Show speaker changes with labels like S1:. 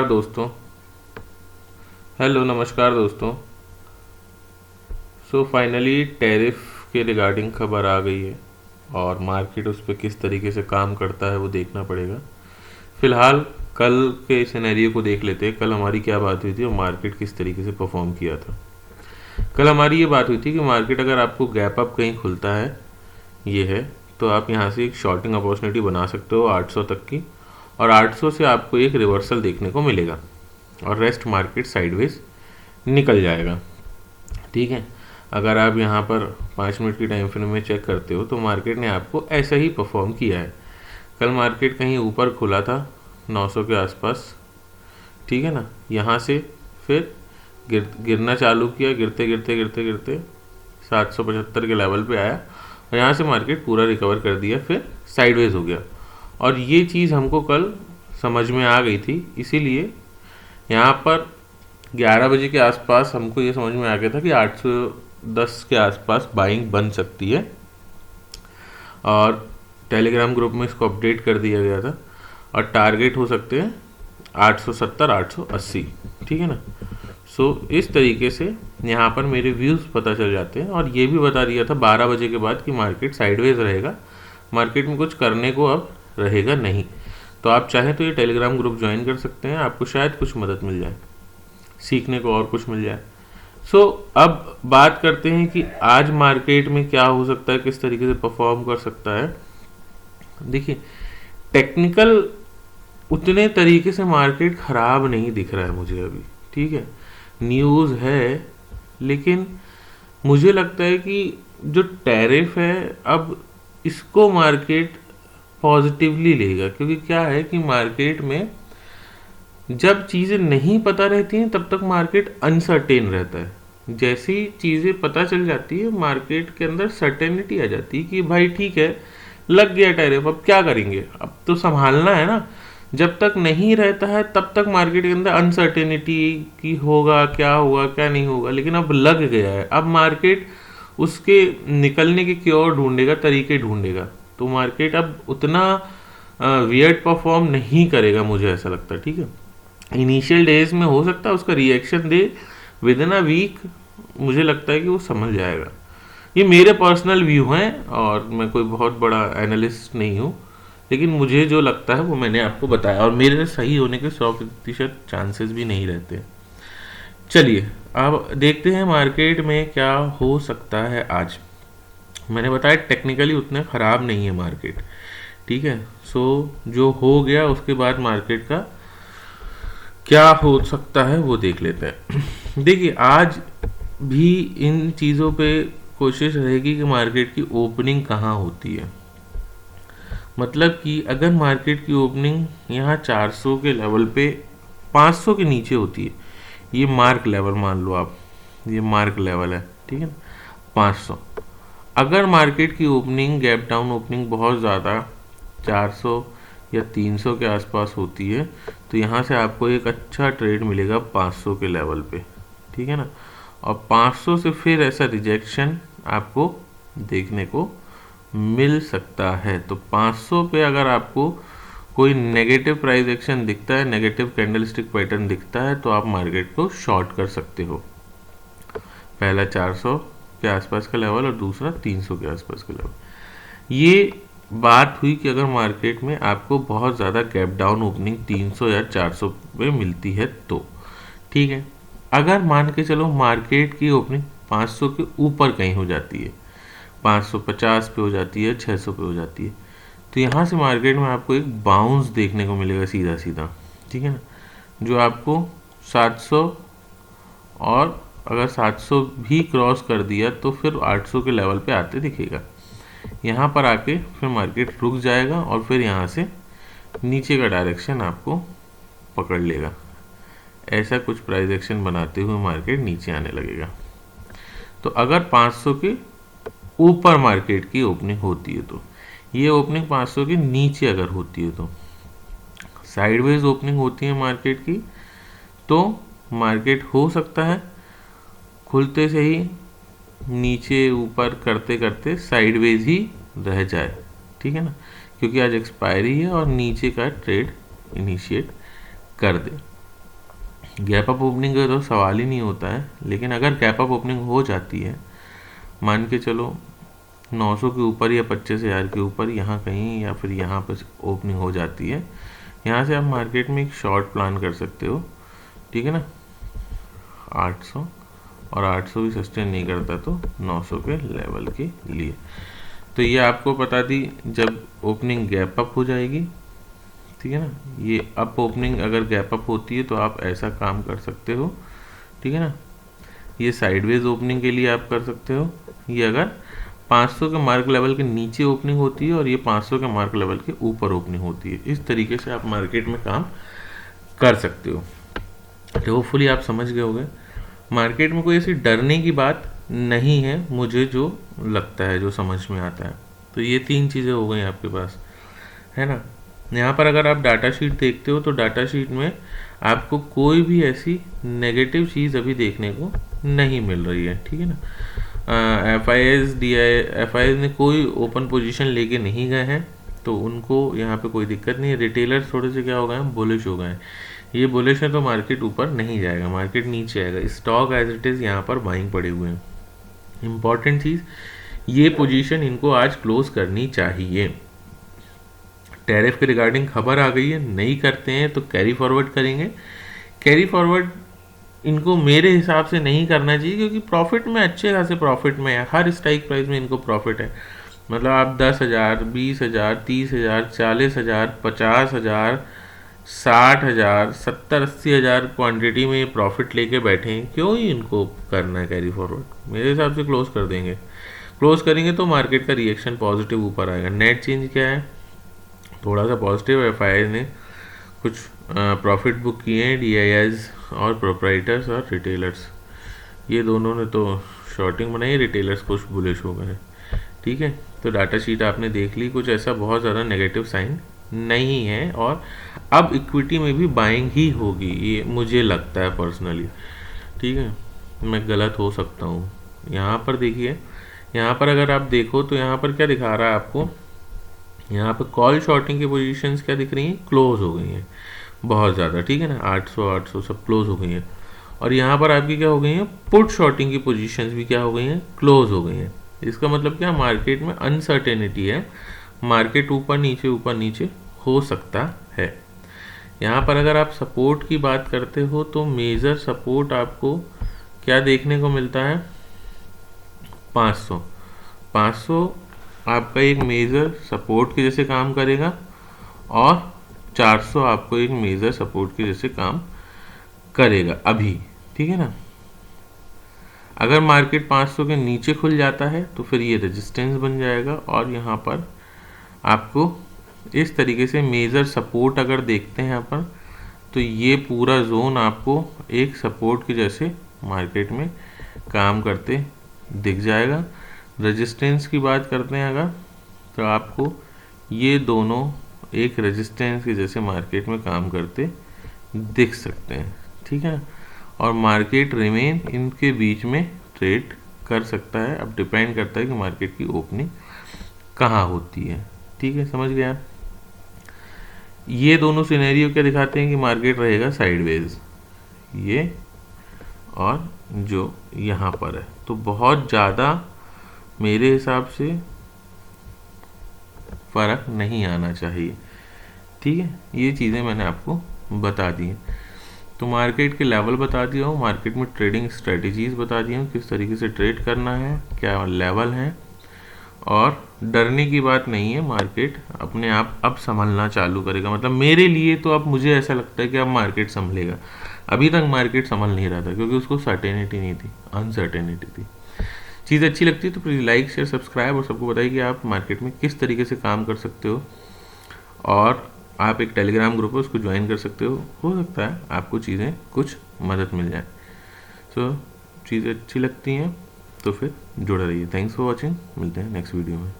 S1: नमस्कार दोस्तों। नमस्कार दोस्तों। फाइनली टैरिफ के रिगार्डिंग खबर आ गई है और मार्केट उस पर किस तरीके से काम करता है वो देखना पड़ेगा। फिलहाल कल के सिनेरियो को देख लेते हैं। कल हमारी क्या बात हुई थी और मार्केट किस तरीके से परफॉर्म किया था। कल हमारी ये बात हुई थी कि मार्केट अगर आपको गैप अप कहीं खुलता है, ये है, तो आप यहाँ से एक शॉर्टिंग अपॉर्चुनिटी बना सकते हो 800 तक की, और 800 से आपको एक रिवर्सल देखने को मिलेगा और रेस्ट मार्केट साइडवेज निकल जाएगा। ठीक है, अगर आप यहाँ पर 5 मिनट की टाइम फ्रेम में चेक करते हो तो मार्केट ने आपको ऐसा ही परफॉर्म किया है। कल मार्केट कहीं ऊपर खुला था 900 के आसपास, ठीक है ना। यहाँ से फिर गिरना चालू किया, गिरते गिरते गिरते गिरते 775 के लेवल पे आया और यहाँ से मार्केट पूरा रिकवर कर दिया, फिर साइडवेज हो गया। और ये चीज़ हमको कल समझ में आ गई थी, इसीलिए यहाँ पर 11 बजे के आसपास हमको ये समझ में आ गया था कि 810 के आसपास बाइंग बन सकती है, और टेलीग्राम ग्रुप में इसको अपडेट कर दिया गया था। और टारगेट हो सकते हैं 870 880, ठीक है ना। इस तरीके से यहाँ पर मेरे व्यूज़ पता चल जाते हैं, और ये भी बता दिया था 12 बजे के बाद कि मार्केट साइडवेज रहेगा, मार्केट में कुछ करने को अब रहेगा नहीं। तो आप चाहें तो ये टेलीग्राम ग्रुप ज्वाइन कर सकते हैं, आपको शायद कुछ मदद मिल जाए, सीखने को और कुछ मिल जाए। अब बात करते हैं कि आज मार्केट में क्या हो सकता है, किस तरीके से परफॉर्म कर सकता है। देखिए, टेक्निकल उतने तरीके से मार्केट खराब नहीं दिख रहा है मुझे अभी, ठीक है। न्यूज़ है, लेकिन मुझे लगता है कि जो टैरिफ है अब इसको मार्केट पॉजिटिवली लेगा, क्योंकि क्या है कि मार्केट में जब चीज़ें नहीं पता रहती हैं तब तक मार्केट अनसर्टेन रहता है। जैसी चीज़ें पता चल जाती है मार्केट के अंदर सर्टेनिटी आ जाती है कि भाई ठीक है, लग गया टैरिफ, अब क्या करेंगे, अब तो संभालना है ना। जब तक नहीं रहता है तब तक मार्केट के अंदर अनसर्टेनिटी की होगा क्या नहीं होगा, लेकिन अब लग गया है, अब मार्केट उसके निकलने के क्योर ढूंढेगा, तरीके ढूंढेगा। तो मार्केट अब उतना वियर्ड परफॉर्म नहीं करेगा, मुझे ऐसा लगता है, ठीक है। इनिशियल डेज में हो सकता है उसका रिएक्शन दे, विद इन अ वीक मुझे लगता है कि वो समझ जाएगा। ये मेरे पर्सनल व्यू हैं और मैं कोई बहुत बड़ा एनालिस्ट नहीं हूँ, लेकिन मुझे जो लगता है वो मैंने आपको बताया, और मेरे सही होने के 100% चांसेस भी नहीं रहते। चलिए अब देखते हैं मार्केट में क्या हो सकता है आज। मैंने बताया टेक्निकली उतने ख़राब नहीं है मार्केट, ठीक है। जो हो गया उसके बाद मार्केट का क्या हो सकता है वो देख लेते हैं। देखिए, आज भी इन चीज़ों पे कोशिश रहेगी कि मार्केट की ओपनिंग कहाँ होती है। मतलब कि अगर मार्केट की ओपनिंग यहाँ 400 के लेवल पे 500 के नीचे होती है, ये मार्क लेवल मान लो आप, ये मार्क लेवल है, ठीक है ना, 500। अगर मार्केट की ओपनिंग गैप डाउन ओपनिंग बहुत ज़्यादा 400 या 300 के आसपास होती है, तो यहाँ से आपको एक अच्छा ट्रेड मिलेगा 500 के लेवल पे, ठीक है ना। और 500 से फिर ऐसा रिजेक्शन आपको देखने को मिल सकता है। तो 500 पे अगर आपको कोई नेगेटिव प्राइस एक्शन दिखता है, नेगेटिव कैंडलस्टिक पैटर्न दिखता है, तो आप मार्केट को शॉर्ट कर सकते हो। पहला 400 के आसपास का लेवल और दूसरा 300 के आसपास का लेवल। ये बात हुई कि अगर मार्केट में आपको बहुत ज़्यादा गैप डाउन ओपनिंग 300 या 400 पे मिलती है तो, ठीक है। अगर मान के चलो मार्केट की ओपनिंग 500 के ऊपर कहीं हो जाती है, 550 पे हो जाती है, 600 पे हो जाती है, तो यहाँ से मार्केट में आपको एक बाउंस देखने को मिलेगा सीधा सीधा, ठीक है ना, जो आपको 700, और अगर 700 भी क्रॉस कर दिया तो फिर 800 के लेवल पे आते दिखेगा। यहाँ पर आके फिर मार्केट रुक जाएगा और फिर यहाँ से नीचे का डायरेक्शन आपको पकड़ लेगा। ऐसा कुछ प्राइस एक्शन बनाते हुए मार्केट नीचे आने लगेगा। तो अगर 500 के ऊपर मार्केट की ओपनिंग होती है, तो ये ओपनिंग 500 के नीचे अगर होती है, तो साइडवेज ओपनिंग होती है मार्केट की, तो मार्केट हो सकता है खुलते से ही नीचे ऊपर करते करते साइडवेज ही रह जाए, ठीक है ना, क्योंकि आज एक्सपायरी है और नीचे का ट्रेड इनिशिएट कर दे। गैप अप ओपनिंग का तो सवाल ही नहीं होता है, लेकिन अगर गैप अप ओपनिंग हो जाती है, मान के चलो 900 के ऊपर या 25,000 के ऊपर यहाँ कहीं, या फिर यहाँ पर ओपनिंग हो जाती है, यहाँ से आप मार्केट में एक शॉर्ट प्लान कर सकते हो, ठीक है ना। 800 और 800 भी सस्टेन नहीं करता तो 900 के लेवल के लिए। तो ये आपको बता दी जब ओपनिंग गैप अप हो जाएगी, ठीक है ना। ये अप ओपनिंग अगर गैप अप होती है तो आप ऐसा काम कर सकते हो, ठीक है ना। ये साइडवेज ओपनिंग के लिए आप कर सकते हो। ये अगर 500 के मार्क लेवल के नीचे ओपनिंग होती है और ये 500 के मार्क लेवल के ऊपर ओपनिंग होती है, इस तरीके से आप मार्केट में काम कर सकते हो। तो होपफुली आप समझ गए होंगे। मार्केट में कोई ऐसी डरने की बात नहीं है, मुझे जो लगता है, जो समझ में आता है। तो ये 3 चीज़ें हो गई आपके पास, है ना। यहाँ पर अगर आप डाटा शीट देखते हो तो डाटा शीट में आपको कोई भी ऐसी नेगेटिव चीज़ अभी देखने को नहीं मिल रही है, ठीक है ना। एफ आई एस ने कोई ओपन पोजीशन लेके नहीं गए हैं, तो उनको यहाँ पे कोई दिक्कत नहीं है। रिटेलर्स थोड़े से क्या हो गए हैं, बुलिश हो गए हैं। ये बुलिश है तो मार्केट ऊपर नहीं जाएगा, मार्केट नीचे आएगा। स्टॉक एज इट इज़ यहाँ पर बाइंग पड़े हुए हैं। इम्पॉर्टेंट चीज़, ये पोजीशन इनको आज क्लोज करनी चाहिए। टैरिफ के रिगार्डिंग खबर आ गई है, नहीं करते हैं तो कैरी फॉरवर्ड करेंगे। कैरी फॉरवर्ड इनको मेरे हिसाब से नहीं करना चाहिए, क्योंकि प्रॉफिट में अच्छे खासे प्रॉफिट में है, हर स्ट्राइक प्राइस में इनको प्रॉफिट है। मतलब आप 10,000, 20,000, 30,000, 40,000, 50,000, 60,000, 70-80,000 क्वांटिटी में प्रॉफिट लेके बैठे हैं, क्यों ही इनको करना है कैरी फॉरवर्ड। मेरे हिसाब से क्लोज कर देंगे। क्लोज करेंगे तो मार्केट का रिएक्शन पॉजिटिव ऊपर आएगा। नेट चेंज क्या है, थोड़ा सा पॉजिटिव। एफआईआई ने कुछ प्रॉफिट बुक किए हैं, डीआईआईज और प्रोप्राइटर्स और रिटेलर्स, ये दोनों ने तो शॉर्टिंग बनाई, रिटेलर्स कुछ बुलिश हो गए, ठीक है। तो डाटा शीट आपने देख ली, कुछ ऐसा बहुत ज़्यादा नेगेटिव साइन नहीं है, और अब इक्विटी में भी बाइंग ही होगी, ये मुझे लगता है पर्सनली, ठीक है। मैं गलत हो सकता हूँ। यहाँ पर देखिए, यहाँ पर अगर आप देखो तो यहाँ पर क्या दिखा रहा है आपको, यहाँ पर कॉल शॉर्टिंग की पोजीशंस क्या दिख रही हैं, क्लोज हो गई हैं बहुत ज़्यादा, ठीक है ना। 800 सब क्लोज हो गई हैं। और यहाँ पर आपकी क्या हो गई हैं, पुट शॉर्टिंग की पोजीशंस भी क्या हो गई हैं, क्लोज हो गई हैं। इसका मतलब क्या, मार्केट में अनसर्टेनिटी है, मार्केट ऊपर नीचे हो सकता है। यहाँ पर अगर आप सपोर्ट की बात करते हो तो मेजर सपोर्ट आपको क्या देखने को मिलता है, 500 आपका एक मेजर सपोर्ट के जैसे काम करेगा, और 400 आपको एक मेजर सपोर्ट के जैसे काम करेगा अभी, ठीक है ना। अगर मार्केट 500 के नीचे खुल जाता है तो फिर ये रेजिस्टेंस बन जाएगा, और यहाँ पर आपको इस तरीके से मेजर सपोर्ट अगर देखते हैं यहाँ पर, तो ये पूरा जोन आपको एक सपोर्ट के जैसे मार्केट में काम करते दिख जाएगा। रेजिस्टेंस की बात करते हैं अगर, तो आपको ये दोनों एक रेजिस्टेंस के जैसे मार्केट में काम करते दिख सकते हैं, ठीक है। और मार्केट रिमेन इनके बीच में ट्रेड कर सकता है। अब डिपेंड करता है कि मार्केट की ओपनिंग कहाँ होती है, ठीक है, समझ गया। ये दोनों सिनेरियो क्या दिखाते हैं कि मार्केट रहेगा साइडवेज, ये और जो यहाँ पर है, तो बहुत ज़्यादा मेरे हिसाब से फ़र्क नहीं आना चाहिए, ठीक है। ये चीज़ें मैंने आपको बता दी हैं। तो मार्केट के लेवल बता दिया हूँ, मार्केट में ट्रेडिंग स्ट्रेटजीज़ बता दी हूँ, किस तरीके से ट्रेड करना है, क्या लेवल है, और डरने की बात नहीं है। मार्केट अपने आप अब संभलना चालू करेगा। मतलब मेरे लिए तो अब मुझे ऐसा लगता है कि अब मार्केट संभलेगा। अभी तक मार्केट संभल नहीं रहा था क्योंकि उसको सर्टेनिटी नहीं थी, अनसर्टेनिटी थी। चीज़ अच्छी लगती है तो प्लीज़ लाइक शेयर सब्सक्राइब, और सबको बताइए कि आप मार्केट में किस तरीके से काम कर सकते हो। और आप एक टेलीग्राम ग्रुप है, उसको ज्वाइन कर सकते हो सकता है आपको चीज़ें कुछ मदद मिल जाए। सो चीज़ें अच्छी लगती हैं तो फिर जुड़े रहिए। थैंक्स फॉर वॉचिंग, मिलते हैं नेक्स्ट वीडियो में।